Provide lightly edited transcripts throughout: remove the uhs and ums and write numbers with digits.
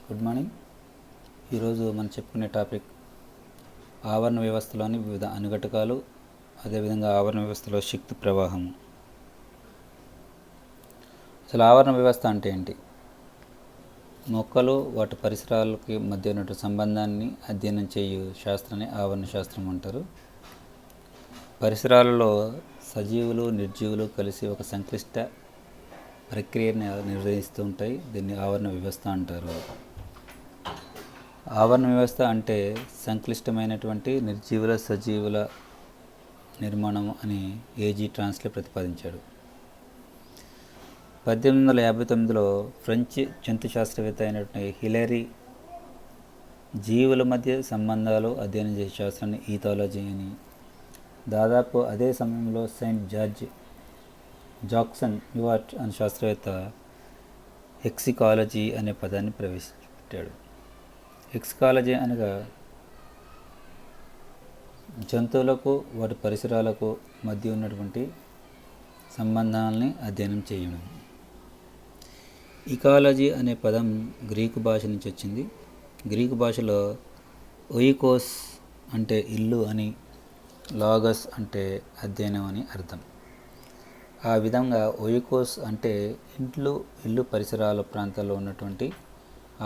Good morning. ఈరోజు మనం చెప్పుకునే టాపిక్ ఆవరణ వ్యవస్థలోని వివిధ అనుఘటకాలు, అదేవిధంగా ఆవరణ వ్యవస్థలో శక్తి ప్రవాహము. అసలు ఆవరణ వ్యవస్థ అంటే ఏంటి? మొక్కలు వాటి పరిసరాలకి మధ్య ఉన్న సంబంధాన్ని అధ్యయనం చేయు శాస్త్రాన్ని ఆవరణ శాస్త్రం అంటారు. పరిసరాలలో సజీవులు నిర్జీవులు కలిసి ఒక సంక్లిష్ట ప్రక్రియని నిర్వహిస్తూ ఉంటాయి. దీన్ని ఆవరణ వ్యవస్థ అంటారు. ఆవరణ వ్యవస్థ అంటే సంక్లిష్టమైనటువంటి నిర్జీవుల సజీవుల నిర్మాణం అని ఏజీ ట్రాన్స్లే ప్రతిపాదించాడు. 1859లో ఫ్రెంచ్ జంతు శాస్త్రవేత్త అయినటువంటి హిలరీ జీవుల మధ్య సంబంధాలు అధ్యయనం చేసే శాస్త్రాన్ని ఈథాలజీ అని, దాదాపు అదే సమయంలో సెయింట్ జాక్సన్ న్యూవార్ట్ అనే శాస్త్రవేత్త హెక్సికాలజీ అనే పదాన్ని ప్రవేశపెట్టాడు. హెక్సికాలజీ అనగా జంతువులకు వాటి పరిసరాలకు మధ్య ఉన్నటువంటి సంబంధాలని అధ్యయనం చేయడం. ఇకాలజీ అనే పదం గ్రీకు భాష నుంచి వచ్చింది. గ్రీకు భాషలో ఒయికోస్ అంటే ఇల్లు అని, లాగస్ అంటే అధ్యయనం అని అర్థం. ఆ విధంగా ఒయికోస్ అంటే ఇల్లు పరిసరాల ప్రాంతాల్లో ఉన్నటువంటి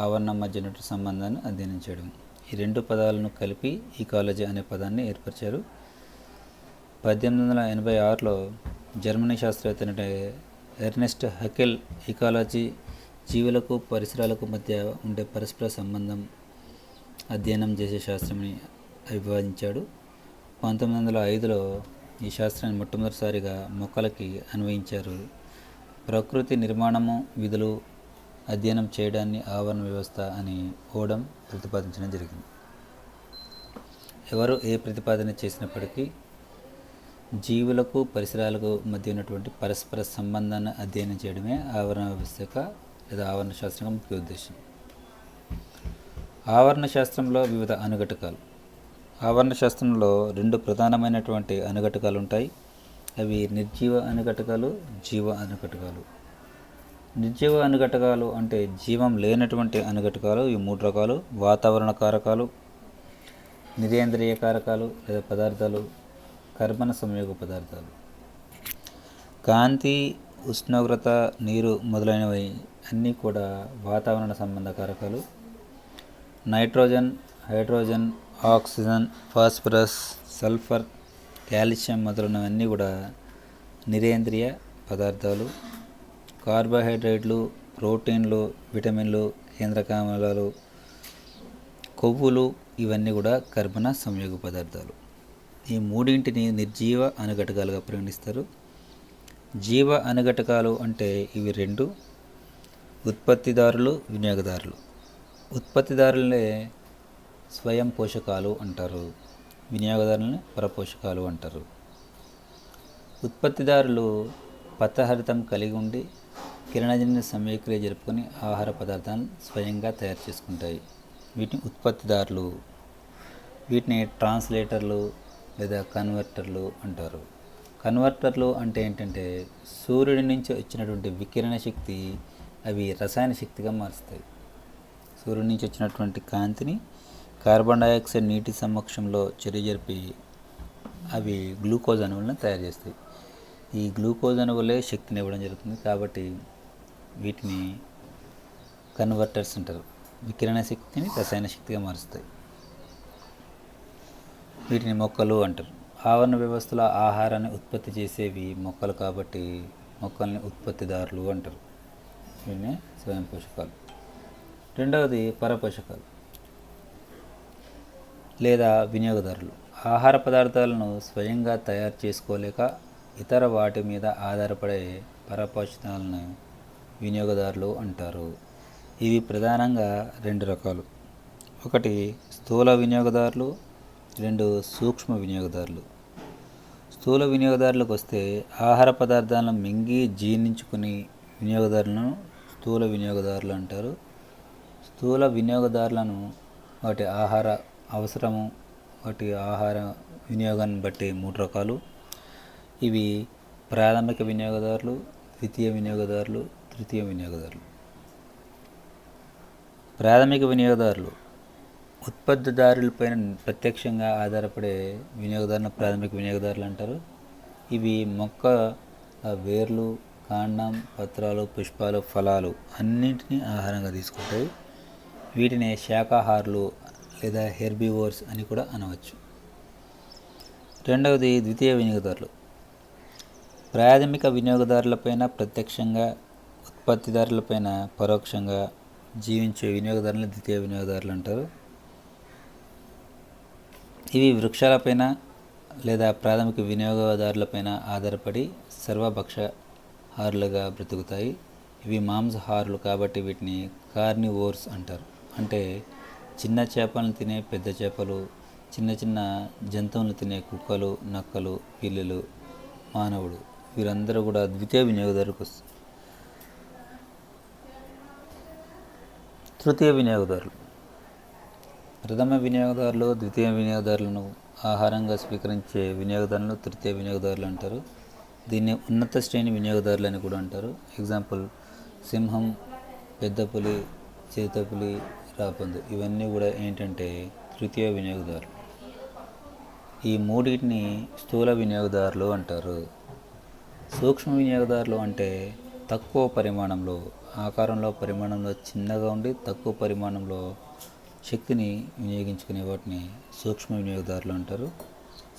ఆవరణం మధ్య ఉన్నటువంటి సంబంధాన్ని అధ్యయనం చేయడం. ఈ రెండు పదాలను కలిపి ఈకాలజీ అనే పదాన్ని ఏర్పరిచారు. 1886లో జర్మనీ శాస్త్రవేత్త ఎర్నెస్ట్ హకెల్ ఈకాలజీ జీవులకు పరిసరాలకు మధ్య ఉండే పరస్పర సంబంధం అధ్యయనం చేసే శాస్త్రాన్ని అభివర్ణించాడు. 1905లో ఈ శాస్త్రాన్ని మొట్టమొదటిసారిగా మొక్కలకి అన్వయించారు. ప్రకృతి నిర్మాణము విధులు అధ్యయనం చేయడాన్ని ఆవరణ వ్యవస్థ అని ఓడమ్ ప్రతిపాదించడం జరిగింది. ఎవరు ఏ ప్రతిపాదన చేసినప్పటికీ జీవులకు పరిసరాలకు మధ్య ఉన్నటువంటి పరస్పర సంబంధాన్ని అధ్యయనం చేయడమే ఆవరణ వ్యవస్థ లేదా ఆవరణ శాస్త్రం ముఖ్య ఉద్దేశం. ఆవరణ శాస్త్రంలో వివిధ అనుఘటకాలు. ఆవరణ శాస్త్రంలో రెండు ప్రధానమైనటువంటి అనుఘటకాలు ఉంటాయి. అవి నిర్జీవ అనుఘటకాలు, జీవ అనుఘటకాలు. నిర్జీవ అనుఘటకాలు అంటే జీవం లేనటువంటి అనుఘటకాలు. ఈ మూడు రకాలు: వాతావరణ కారకాలు, నిరేంద్రియ కారకాలు లేదా పదార్థాలు, కర్బన సంయోగ పదార్థాలు. కాంతి, ఉష్ణోగ్రత, నీరు మొదలైనవి అన్నీ కూడా వాతావరణ సంబంధ కారకాలు. Nitrogen, hydrogen, oxygen, phosphorus, sulphur, calcium మొదలైనవన్నీ కూడా నిరేంద్రియ పదార్థాలు. కార్బోహైడ్రేట్లు, ప్రోటీన్లు, విటమిన్లు, కేంద్రకామలాలు, కొవ్వులు ఇవన్నీ కూడా కర్బన సంయోగ పదార్థాలు. ఈ మూడింటిని నిర్జీవ అనుఘటకాలుగా పరిగణిస్తారు. జీవ అనుఘటకాలు అంటే ఇవి రెండు: ఉత్పత్తిదారులు, వినియోగదారులు. ఉత్పత్తిదారులనే స్వయం పోషకాలు అంటారు, వినియోగదారులని పరపోషకాలు అంటారు. ఉత్పత్తిదారులు పత్రహరితం కలిగి ఉండి కిరణజన్య సమయక్రియ జరుపుకొని ఆహార పదార్థాలను స్వయంగా తయారు చేసుకుంటాయి. వీటిని ఉత్పత్తిదారులు. వీటిని ట్రాన్స్లేటర్లు లేదా కన్వర్టర్లు అంటారు. కన్వర్టర్లు అంటే ఏంటంటే సూర్యుడి నుంచి వచ్చినటువంటి వికిరణ శక్తి అవి రసాయన శక్తిగా మారుస్తాయి. సూర్యుడి నుంచి వచ్చినటువంటి కాంతిని కార్బన్ డైఆక్సైడ్ నీటి సమక్షంలో చర్య జరిపి అవి గ్లూకోజ్ అణువులను తయారు చేస్తాయి. ఈ గ్లూకోజ్ అణువులే శక్తిని ఇవ్వడం జరుగుతుంది. కాబట్టి వీటిని కన్వర్టర్స్ అంటారు. వికిరణ శక్తిని రసాయన శక్తిగా మారుస్తాయి. వీటిని మొక్కలు అంటారు. ఆవరణ వ్యవస్థలో ఆహారాన్ని ఉత్పత్తి చేసేవి మొక్కలు కాబట్టి మొక్కల్ని ఉత్పత్తిదారులు అంటారు. వీటిని స్వయం పోషకాలు. రెండవది పరపోషకాలు లేదా వినియోగదారులు. ఆహార పదార్థాలను స్వయంగా తయారు చేసుకోలేక ఇతర వాటి మీద ఆధారపడే పరపోషకాలను వినియోగదారులు అంటారు. ఇవి ప్రధానంగా రెండు రకాలు: ఒకటి స్థూల వినియోగదారులు, రెండు సూక్ష్మ వినియోగదారులు. స్థూల వినియోగదారులకు వస్తే ఆహార పదార్థాలను మింగి జీర్ణించుకుని వినియోగదారులను స్థూల వినియోగదారులు అంటారు. స్థూల వినియోగదారులను వాటి ఆహార అవసరము, వాటి ఆహార వినియోగాన్ని బట్టి మూడు రకాలు. ఇవి ప్రాథమిక వినియోగదారులు, ద్వితీయ వినియోగదారులు, తృతీయ వినియోగదారులు. ప్రాథమిక వినియోగదారులు ఉత్పత్తిదారులపైన ప్రత్యక్షంగా ఆధారపడే వినియోగదారులను ప్రాథమిక వినియోగదారులు అంటారు. ఇవి మొక్క వేర్లు, కాండం, పత్రాలు, పుష్పాలు, ఫలాలు అన్నింటినీ ఆహారంగా తీసుకుంటాయి. వీటిని శాకాహారులు లేదా హెర్బివోర్స్ అని కూడా అనవచ్చు. రెండవది ద్వితీయ వినియోగదారులు. ప్రాథమిక వినియోగదారులపైన ప్రత్యక్షంగా, ఉత్పత్తిదారులపైన పరోక్షంగా జీవించే వినియోగదారులను ద్వితీయ వినియోగదారులు అంటారు. ఇవి వృక్షాలపైన లేదా ప్రాథమిక వినియోగదారులపైన ఆధారపడి సర్వభక్షాహారులుగా బ్రతుకుతాయి. ఇవి మాంసాహారులు కాబట్టి వీటిని కార్నివోర్స్ అంటారు. అంటే చిన్న చేపలను తినే పెద్ద చేపలు, చిన్న చిన్న జంతువులను తినే కుక్కలు, నక్కలు, పిల్లులు, మానవుడు వీరందరూ కూడా ద్వితీయ వినియోగదారులకు వస్తారు. తృతీయ వినియోగదారులు. ప్రథమ వినియోగదారులు ద్వితీయ వినియోగదారులను ఆహారంగా స్వీకరించే వినియోగదారులను తృతీయ వినియోగదారులు అంటారు. దీన్ని ఉన్నత శ్రేణి వినియోగదారులు అని కూడా అంటారు. ఎగ్జాంపుల్ సింహం, పెద్ద పులి, చిరుతపులి, రాపందు ఇవన్నీ కూడా ఏంటంటే తృతీయ వినియోగదారులు. ఈ మూడింటిని స్థూల వినియోగదారులు అంటారు. సూక్ష్మ వినియోగదారులు అంటే తక్కువ పరిమాణంలో, ఆకారంలో, పరిమాణంలో చిన్నగా ఉండి తక్కువ పరిమాణంలో శక్తిని వినియోగించుకునే వాటిని సూక్ష్మ వినియోగదారులు అంటారు.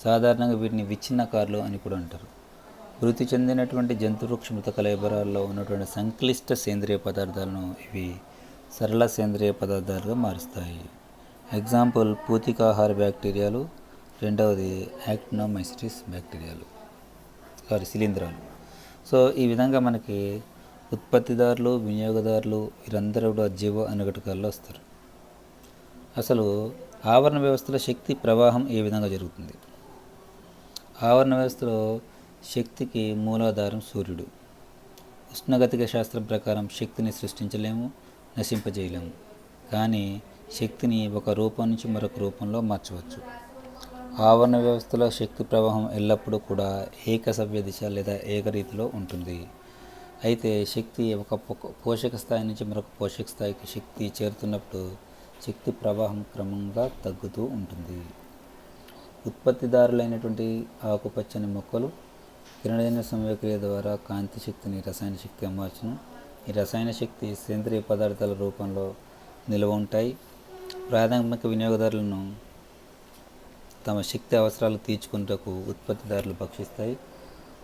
సాధారణంగా వీటిని విచ్ఛిన్నకారులు అని కూడా అంటారు. వృద్ధి చెందినటువంటి జంతువృక్ష మృత కళేబరాల్లో ఉన్నటువంటి సంక్లిష్ట సేంద్రియ పదార్థాలను ఇవి సరళ సేంద్రియ పదార్థాలుగా మారుస్తాయి. ఎగ్జాంపుల్ పూతికాహార బ్యాక్టీరియాలు, రెండవది యాక్టినోమైసిటిస్ బ్యాక్టీరియాలు, శిలీంధ్రాలు. సో ఈ విధంగా మనకి ఉత్పత్తిదారులు, వినియోగదారులు వీరందరూ కూడా జీవ అనుఘటకాల్లో వస్తారు. అసలు ఆవరణ వ్యవస్థలో శక్తి ప్రవాహం ఏ విధంగా జరుగుతుంది? ఆవరణ వ్యవస్థలో శక్తికి మూలాధారం సూర్యుడు. ఉష్ణగతిక శాస్త్రం ప్రకారం శక్తిని సృష్టించలేము, నశింపజేయలేము. కానీ శక్తిని ఒక రూపం నుంచి మరొక రూపంలో మార్చవచ్చు. ఆవరణ వ్యవస్థలో శక్తి ప్రవాహం ఎల్లప్పుడూ కూడా ఏకసవ్య దిశ లేదా ఏకరీతిలో ఉంటుంది. అయితే శక్తి ఒక పోషక స్థాయి నుంచి మరొక పోషక స్థాయికి శక్తి చేరుతున్నప్పుడు శక్తి ప్రవాహం క్రమంగా తగ్గుతూ ఉంటుంది. ఉత్పత్తిదారులైనటువంటి ఆకుపచ్చని మొక్కలు కిరణజన్య సంయోగక్రియ ద్వారా కాంతి శక్తిని రసాయన శక్తిగా మార్చును. ఈ రసాయన శక్తి సేంద్రియ పదార్థాల రూపంలో నిల్వ ఉంటాయి. ప్రాథమిక వినియోగదారులను తమ శక్తి అవసరాలు తీర్చుకున్నటకు ఉత్పత్తిదారులు భక్షిస్తాయి.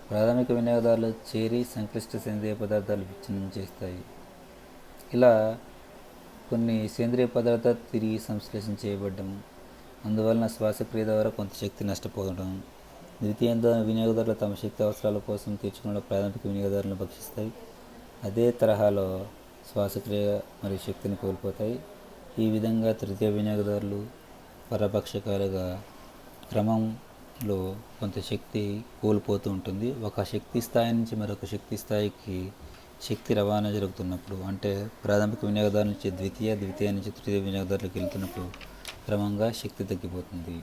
ప్రాథమిక వినియోగదారులు చేరి సంక్లిష్ట సేంద్రియ పదార్థాలు విచ్ఛిన్నం చేస్తాయి. ఇలా కొన్ని సేంద్రియ పదార్థాలు తిరిగి సంశ్లేషణ చేయబడ్డం, అందువలన శ్వాసక్రియ ద్వారా కొంత శక్తి నష్టపోవడం. ద్వితీయ వినియోగదారులు తమ శక్తి అవసరాల కోసం తీర్చుకున్న ప్రాథమిక వినియోగదారులను భక్షిస్తాయి. అదే తరహాలో శ్వాసక్రియ మరియు శక్తిని కోల్పోతాయి. ఈ విధంగా తృతీయ వినియోగదారులు పరభక్షకాలుగా క్రమంలో కొంత శక్తి కోల్పోతూ ఉంటుంది. ఒక శక్తి స్థాయి నుంచి మరొక శక్తి స్థాయికి శక్తి రవాణా జరుగుతున్నప్పుడు, అంటే ప్రాథమిక వినియోగదారుల నుంచి ద్వితీయ నుంచి తృతీయ వినియోగదారులకు వెళ్తున్నప్పుడు క్రమంగా శక్తి తగ్గిపోతుంది.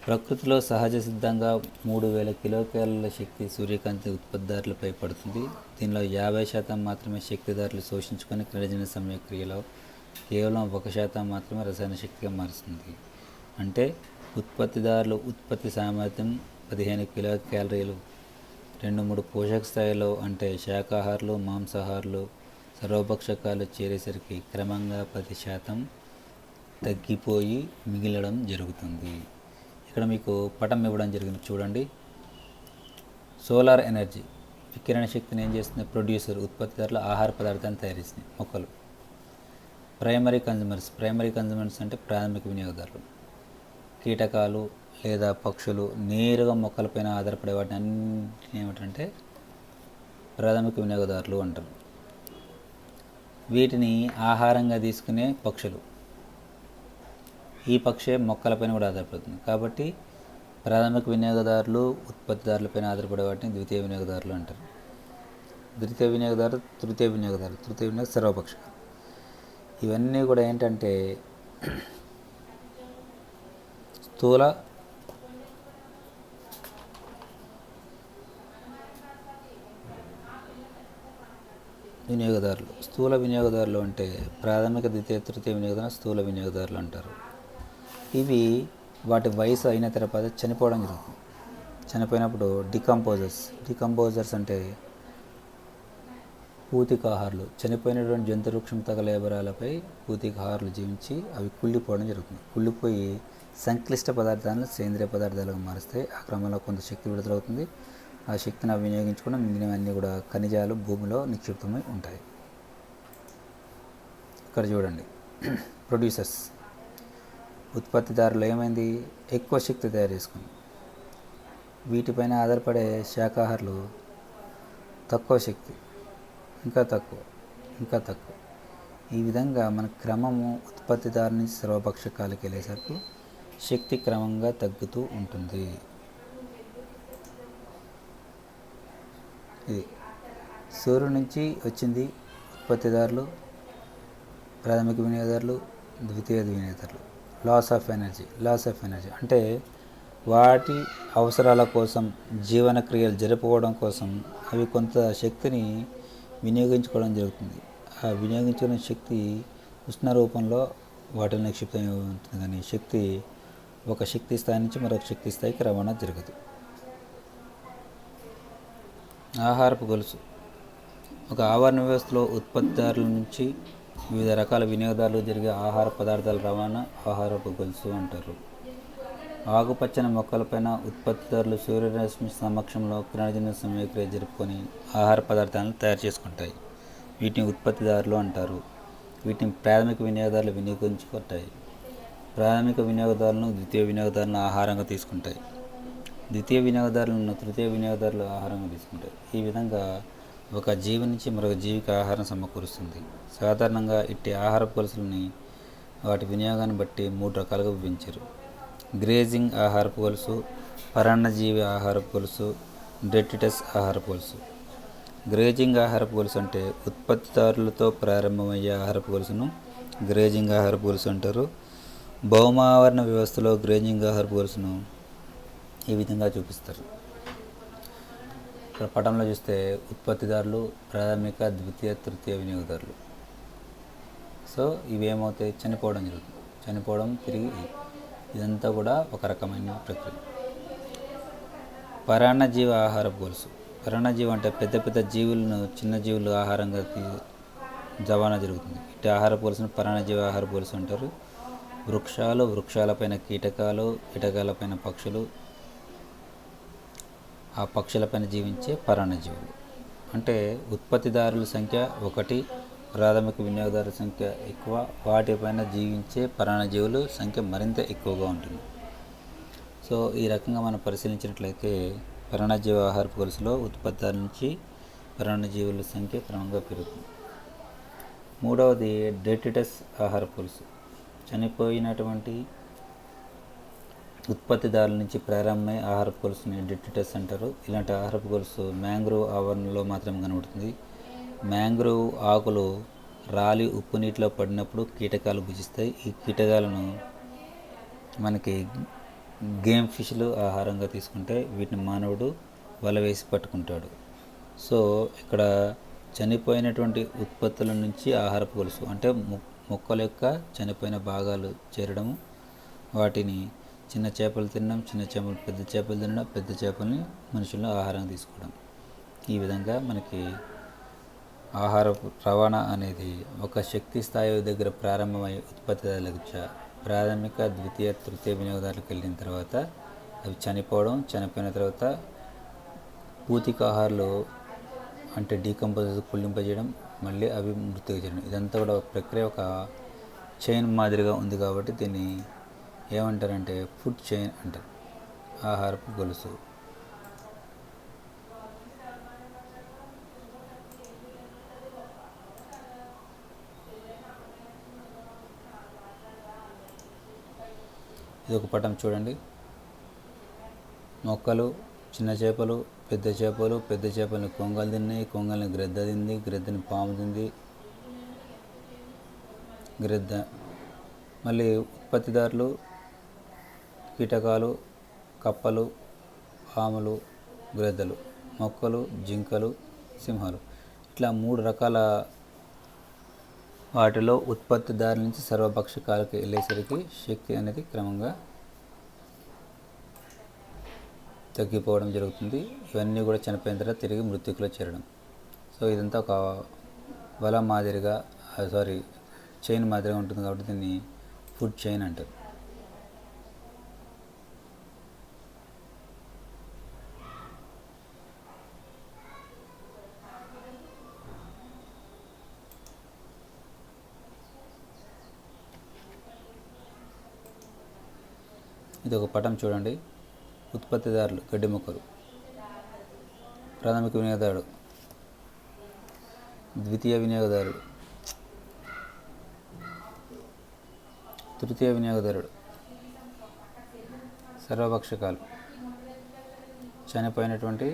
ప్రకృతిలో సహజ సిద్ధంగా 3000 కిలోకేలరీల శక్తి సూర్యకాంతి ఉత్పత్తిదారులపై పడుతుంది. దీనిలో 50% మాత్రమే శక్తిదారులు శోషించుకొని కిరణజన్య సంయోగక్రియలో కేవలం 1% మాత్రమే రసాయన శక్తిగా మారుస్తుంది. అంటే ఉత్పత్తిదారులు ఉత్పత్తి సామర్థ్యం 15 కిలోకేలరీలు 2-3 పోషక స్థాయిలో, అంటే శాకాహారులు, మాంసాహారులు, సర్వభక్షకాలు చేరేసరికి క్రమంగా 10% తగ్గిపోయి మిగిలడం జరుగుతుంది. ఇక్కడ మీకు పటం ఇవ్వడం జరిగింది చూడండి. సోలార్ ఎనర్జీ వికిరణ శక్తిని ఏం చేస్తుంది? ప్రొడ్యూసర్ ఉత్పత్తిదారులు ఆహార పదార్థాలను తయారు చేస్తుంది మొక్కలు. ప్రైమరీ కన్జ్యూమర్స్ అంటే ప్రాథమిక వినియోగదారులు. కీటకాలు లేదా పక్షులు నేరుగా మొక్కలపైన ఆధారపడే వాటిని అన్నింటినీ ఏమిటంటే ప్రాథమిక వినియోగదారులు అంటారు. వీటిని ఆహారంగా తీసుకునే పక్షులు, ఈ పక్షే మొక్కలపైన కూడా ఆధారపడుతుంది. కాబట్టి ప్రాథమిక వినియోగదారులు ఉత్పత్తిదారులపైన ఆధారపడే వాటిని ద్వితీయ వినియోగదారులు అంటారు. తృతీయ వినియోగ సర్వపక్ష. ఇవన్నీ కూడా ఏంటంటే స్థూల వినియోగదారులు. స్థూల వినియోగదారులు అంటే ప్రాథమిక, ద్వితీయ, తృతీయ వినియోగదారులు స్థూల వినియోగదారులు అంటారు. ఇవి వాటి వయసు అయిన తర్వాత చనిపోవడం జరుగుతుంది. చనిపోయినప్పుడు డికంపోజర్స్ అంటే పూతికాహారులు. చనిపోయినటువంటి జంతు వృక్షం తగలేబరాలపై పూతికాహారులు జీవించి అవి కుళ్ళిపోవడం జరుగుతుంది. కుళ్ళిపోయి సంక్లిష్ట పదార్థాలను సేంద్రియ పదార్థాలుగా మారుస్తాయి. ఆ క్రమంలో కొంత శక్తి విడుదలవుతుంది. ఆ శక్తిని అవి వినియోగించుకుని మిగిలినవన్నీ కూడా ఖనిజాలు భూమిలో నిక్షిప్తమై ఉంటాయి. ఇక్కడ చూడండి, ప్రొడ్యూసర్స్ ఉత్పత్తిదారులు ఏమైంది, ఎక్కువ శక్తి తయారు చేసుకుంది. వీటిపైన ఆధారపడే శాకాహారులు తక్కువ శక్తి, ఇంకా తక్కువ, ఇంకా తక్కువ. ఈ విధంగా మన క్రమము ఉత్పత్తిదారు నుంచి సర్వపక్షకాలకి వెళ్ళేసరికి శక్తి క్రమంగా తగ్గుతూ ఉంటుంది. ఇది సూర్యుడి నుంచి వచ్చింది ఉత్పత్తిదారులు, ప్రాథమిక వినియోగదారులు, ద్వితీయ వినియోగదారులు. లాస్ ఆఫ్ ఎనర్జీ అంటే వాటి అవసరాల కోసం, జీవన క్రియలు జరుపుకోవడం కోసం అవి కొంత శక్తిని వినియోగించుకోవడం జరుగుతుంది. ఆ వినియోగించుకున్న శక్తి ఉష్ణ రూపంలో వాటిలో నిక్షిప్తం ఉంటుంది. కానీ శక్తి ఒక శక్తి స్థాయి నుంచి మరొక శక్తి స్థాయికి రవాణా జరగదు. ఆహారపు గొలుసు ఒక ఆవరణ వ్యవస్థలో ఉత్పత్తిదారుల నుంచి వివిధ రకాల వినియోగదారులు జరిగే ఆహార పదార్థాల రవాణా ఆహారపు గొలుసు అంటారు. ఆకుపచ్చని మొక్కలపైన ఉత్పత్తిదారులు సూర్యరశ్మి సమక్షంలో కిరణజన్య సమయక్రియ జరుపుకొని ఆహార పదార్థాలను తయారు చేసుకుంటాయి. వీటిని ఉత్పత్తిదారులు అంటారు. వీటిని ప్రాథమిక వినియోగదారులు వినియోగించుకుంటాయి. ప్రాథమిక వినియోగదారులను ద్వితీయ వినియోగదారులను ఆహారంగా తీసుకుంటాయి. ద్వితీయ వినియోగదారులను తృతీయ వినియోగదారులు ఆహారంగా తీసుకుంటాయి. ఈ విధంగా ఒక జీవి నుంచి మరొక జీవికి ఆహారం సమకూరుస్తుంది. సాధారణంగా ఇట్టి ఆహారపు గొలుసులని వాటి వినియోగాన్ని బట్టి 3 రకాలుగా విభజించారు. గ్రేజింగ్ ఆహారపు గొలుసు, పరాన్నజీవి ఆహారపు గొలుసు, డెట్రిటస్ ఆహారపు గొలుసు. గ్రేజింగ్ ఆహారపు గొలుసు అంటే ఉత్పత్తిదారులతో ప్రారంభమయ్యే ఆహారపు గొలుసును గ్రేజింగ్ ఆహారపు గొలుసు అంటారు. భౌమావరణ వ్యవస్థలో గ్రేజింగ్ ఆహారపు గొలుసును ఈ విధంగా చూపిస్తారు. ఇక్కడ పటంలో చూస్తే ఉత్పత్తిదారులు, ప్రాథమిక, ద్వితీయ, తృతీయ వినియోగదారులు. సో ఇవేమవుతాయి, చనిపోవడం జరుగుతుంది. చనిపోవడం తిరిగి ఇదంతా కూడా ఒక రకమైన ప్రక్రియ. పరాన్నజీవ ఆహారపు గొలుసు. పరాన్నజీవి అంటే పెద్ద పెద్ద జీవులను చిన్న జీవులు ఆహారంగా రవాణా జరుగుతుంది. ఇటు ఆహారపు గొలుసును పరాన్నజీవ ఆహారపు గొలుసు అంటారు. వృక్షాలు, వృక్షాలపైన కీటకాలు, కీటకాలపైన పక్షులు, ఆ పక్షులపైన జీవించే పరాన్నజీవులు. అంటే ఉత్పత్తిదారుల సంఖ్య 1, ప్రాథమిక వినియోగదారుల సంఖ్య ఎక్కువ, వాటిపైన జీవించే పరాన్నజీవుల సంఖ్య మరింత ఎక్కువగా ఉంటుంది. సో ఈ రకంగా మనం పరిశీలించినట్లయితే పరాన్నజీవ ఆహారపు గొలుసులో ఉత్పత్తిదారుల నుంచి పరాన్నజీవుల సంఖ్య క్రమంగా పెరుగుతుంది. మూడవది డెట్రిటస్ ఆహారపు గొలుసు. చనిపోయినటువంటి ఉత్పత్తిదారుల నుంచి ప్రారంభమై ఆహారపు గొలుసుని డెట్రిటస్ అంటారు. ఇలాంటి ఆహారపు గొలుసు మ్యాంగ్రోవ్ ఆవరణలో మాత్రమే కనబడుతుంది. మ్యాంగ్రోవ్ ఆకులు రాలి ఉప్పు నీటిలో పడినప్పుడు కీటకాలు భుజిస్తాయి. ఈ కీటకాలను మనకి గేమ్ ఫిష్లు ఆహారంగా తీసుకుంటే వీటిని మానవుడు వల వేసి పట్టుకుంటాడు. సో ఇక్కడ చనిపోయినటువంటి ఉత్పత్తుల నుంచి ఆహారపు గొలుసు అంటే మొక్కల యొక్క చనిపోయిన భాగాలు చేరడము, వాటిని చిన్న చేపలు తినడం, చిన్న చేపలు పెద్ద చేపలు తినడం, పెద్ద చేపల్ని మనుషులను ఆహారంగా తీసుకోవడం. ఈ విధంగా మనకి ఆహారపు రవాణా అనేది ఒక శక్తి స్థాయి దగ్గర ప్రారంభమై ఉత్పత్తిదారులకు ప్రాథమిక, ద్వితీయ, తృతీయ వినియోగదారులకు వెళ్ళిన తర్వాత అవి చనిపోయిన తర్వాత పూతికాహారులు అంటే డీకంపోజ్ కుళ్ళింపజేయడం, మళ్ళీ అవి మృతిగా చేయడం. ఇదంతా కూడా ప్రక్రియ ఒక చైన్ మాదిరిగా ఉంది కాబట్టి దీన్ని ఏమంటారంటే ఫుడ్ చైన్ అంటారు, ఆహారపు గొలుసు. ఇది ఒక పటం చూడండి. మొక్కలు, చిన్న చేపలు, పెద్ద చేపలు, పెద్ద చేపలని కొంగలు తిన్నాయి, కొంగల్ని గ్రద్ద తింది, గ్రద్దని పాము తింది, గ్రద్ద. మళ్ళీ ఉత్పత్తిదారులు కీటకాలు, కప్పలు, పాములు, గ్రద్దలు, మొక్కలు, జింకలు, సింహాలు. ఇట్లా 3 రకాల వాటిలో ఉత్పత్తిదారు నుంచి సర్వభక్షకాలకు వెళ్ళేసరికి శక్తి అనేది క్రమంగా తగ్గిపోవడం జరుగుతుంది. ఇవన్నీ కూడా చనిపోయిన తర్వాత తిరిగి మృత్యుకులో చేరడం. సో ఇదంతా ఒక వల మాదిరిగా చైన్ మాదిరిగా ఉంటుంది కాబట్టి దీన్ని ఫుడ్ చైన్ అంటారు. ఇది ఒక పటం చూడండి. ఉత్పత్తిదారులు గడ్డి మొక్కలు, ప్రాథమిక వినియోగదారుడు, ద్వితీయ వినియోగదారుడు, తృతీయ వినియోగదారుడు, సర్వభక్షకాలు, చనిపోయినటువంటి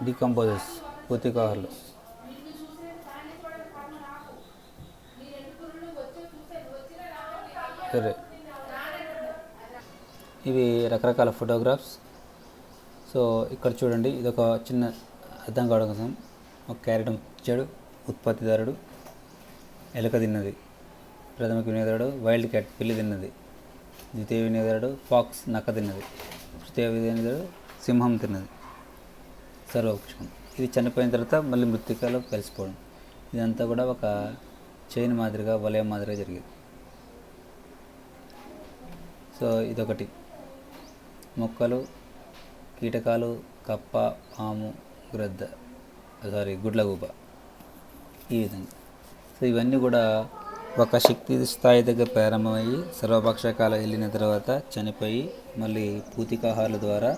డికంపోజర్స్, పూతికాహారులు. సరే, ఇవి రకరకాల ఫోటోగ్రాఫ్స్. సో ఇక్కడ చూడండి, ఇది ఒక చిన్న అర్థం కావడం కోసం ఒక క్యారెట్ ఇచ్చాడు. ఉత్పత్తిదారుడు ఎలక తిన్నది, ప్రాథమిక వినియోగదారుడు వైల్డ్ క్యాట్ పిల్లి తిన్నది, ద్వితీయ వినియోగదారుడు ఫాక్స్ నక్క తిన్నది, తృతీయ వినియోగదారుడు సింహం తిన్నది, సర్వభక్షకం. ఇది చనిపోయిన తర్వాత మళ్ళీ మృత్తికలో కలిసిపోవడం. ఇదంతా కూడా ఒక చైన్ మాదిరిగా వలయం మాదిరిగా జరిగేది. సో ఇదొకటి. మొక్కలు, కీటకాలు, కప్ప, పాము, గుడ్లగూబ, ఈ విధంగా. సో ఇవన్నీ కూడా ఒక శక్తి స్థాయి దగ్గర ప్రారంభమయ్యి సర్వభక్షకాలు వెళ్ళిన తర్వాత చనిపోయి మళ్ళీ పూతికాహారుల ద్వారా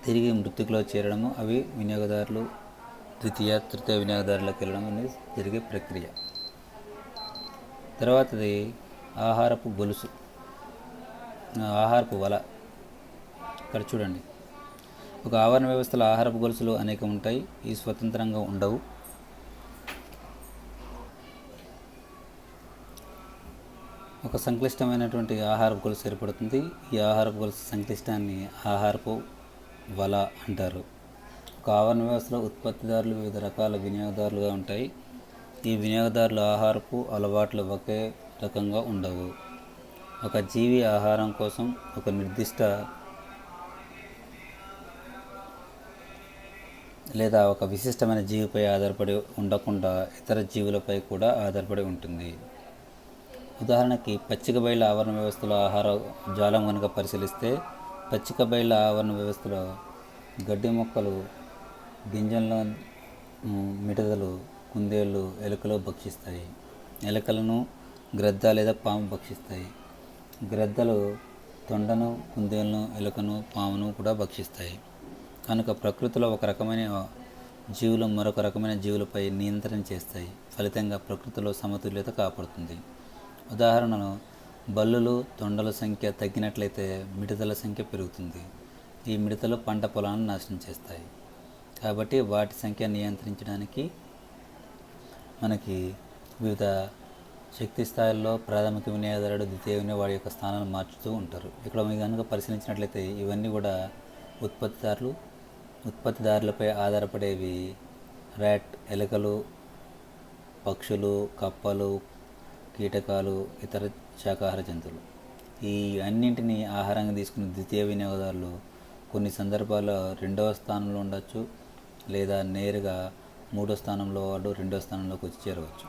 తిరిగి మృత్యుకులో చేరడము, అవి వినియోగదారులు ద్వితీయ తృతీయ వినియోగదారులకు వెళ్ళడం అనేది జరిగే ప్రక్రియ. తర్వాతది ఆహారపు గొలుసు, ఆహారపు వల. ఇక్కడ చూడండి, ఒక ఆవరణ వ్యవస్థలో ఆహారపు గొలుసులు అనేక ఉంటాయి. ఇవి స్వతంత్రంగా ఉండవు. ఒక సంక్లిష్టమైనటువంటి ఆహారపు గొలుసు ఏర్పడుతుంది. ఈ ఆహారపు గొలుసు సంక్లిష్టాన్ని ఆహారపు వల అంటారు. ఒక ఆవరణ వ్యవస్థలో ఉత్పత్తిదారులు వివిధ రకాల వినియోగదారులుగా ఉంటాయి. ఈ వినియోగదారుల ఆహారపు అలవాట్లు ఒకే రకంగా ఉండవు. ఒక జీవి ఆహారం కోసం ఒక నిర్దిష్ట లేదా ఒక విశిష్టమైన జీవిపై ఆధారపడి ఉండకుండా ఇతర జీవులపై కూడా ఆధారపడి ఉంటుంది. ఉదాహరణకి పచ్చిక బయళ్ళ ఆవరణ వ్యవస్థలో ఆహార జాలం కనుక పరిశీలిస్తే, పచ్చిక బయళ్ళ ఆవరణ వ్యవస్థలో గడ్డి మొక్కలు, గింజల్లో మిడతలు, కుందేళ్ళు, ఎలుకలు భక్షిస్తాయి. ఎలుకలను గ్రద్ద లేదా పాము భక్షిస్తాయి. గ్రద్దలు తొండను, కుందేలును, ఎలుకను, పామును కూడా భక్షిస్తాయి. కనుక ప్రకృతిలో ఒక రకమైన జీవులు మరొక రకమైన జీవులపై నియంత్రణ చేస్తాయి. ఫలితంగా ప్రకృతిలో సమతుల్యత కాపాడుతుంది. ఉదాహరణను, బల్లులు, తొండల సంఖ్య తగ్గినట్లయితే మిడతల సంఖ్య పెరుగుతుంది. ఈ మిడతలు పంట పొలాలను నాశనం చేస్తాయి. కాబట్టి వాటి సంఖ్య నియంత్రించడానికి మనకి వివిధ శక్తి స్థాయిల్లో ప్రాథమిక వినియోగదారుడు, ద్వితీయ వినియోగదారుడు యొక్క స్థానాన్ని మార్చుతూ ఉంటారు. ఇక్కడ మీరు కనుక పరిశీలించినట్లయితే ఇవన్నీ కూడా ఉత్పత్తిదారులపై ఆధారపడేవి. ర్యాట్, ఎలుకలు, పక్షులు, కప్పలు, కీటకాలు, ఇతర శాకాహార జంతువులు. ఈ అన్నింటినీ ఆహారంగా తీసుకున్న ద్వితీయ వినియోగదారులు కొన్ని సందర్భాల్లో 2వ స్థానంలో ఉండొచ్చు, లేదా నేరుగా 3వ స్థానంలో వాడు 2వ స్థానంలోకి వచ్చి చేరవచ్చు.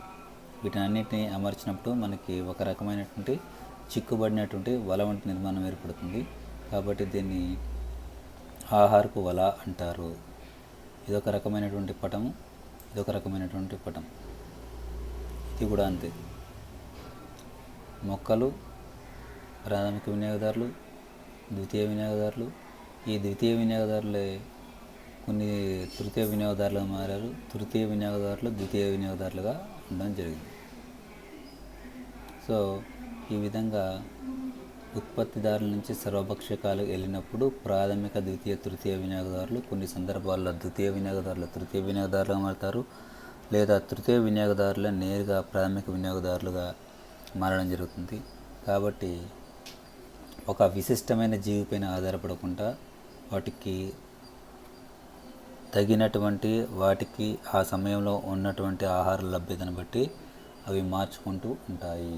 వీటన్నిటిని అమర్చినప్పుడు మనకి ఒక రకమైనటువంటి చిక్కుబడినటువంటి వల వంటి నిర్మాణం ఏర్పడుతుంది. కాబట్టి దీన్ని ఆహారపు వల అంటారు. ఇదొక రకమైనటువంటి పటము, ఇదొక రకమైనటువంటి పటం. ఇది కూడా అంతే. మొక్కలు, ప్రాథమిక వినియోగదారులు, ద్వితీయ వినియోగదారులు. ఈ ద్వితీయ వినియోగదారులే కొన్ని తృతీయ వినియోగదారులుగా మారారు. తృతీయ వినియోగదారులు ద్వితీయ వినియోగదారులుగా ఉండడం జరిగింది. సో ఈ విధంగా ఉత్పత్తిదారుల నుంచి సర్వభక్షకాలు వెళ్ళినప్పుడు ప్రాథమిక, ద్వితీయ, తృతీయ వినియోగదారులు కొన్ని సందర్భాల్లో ద్వితీయ వినియోగదారులు తృతీయ వినియోగదారులుగా మారుతారు, లేదా తృతీయ వినియోగదారులే నేరుగా ప్రాథమిక వినియోగదారులుగా మారడం జరుగుతుంది. కాబట్టి ఒక విశిష్టమైన జీవిపైన ఆధారపడకుండా వాటికి తగినటువంటి వాటికి ఆ సమయంలో ఉన్నటువంటి ఆహార లభ్యతను బట్టి అవి మార్చుకుంటూ ఉంటాయి.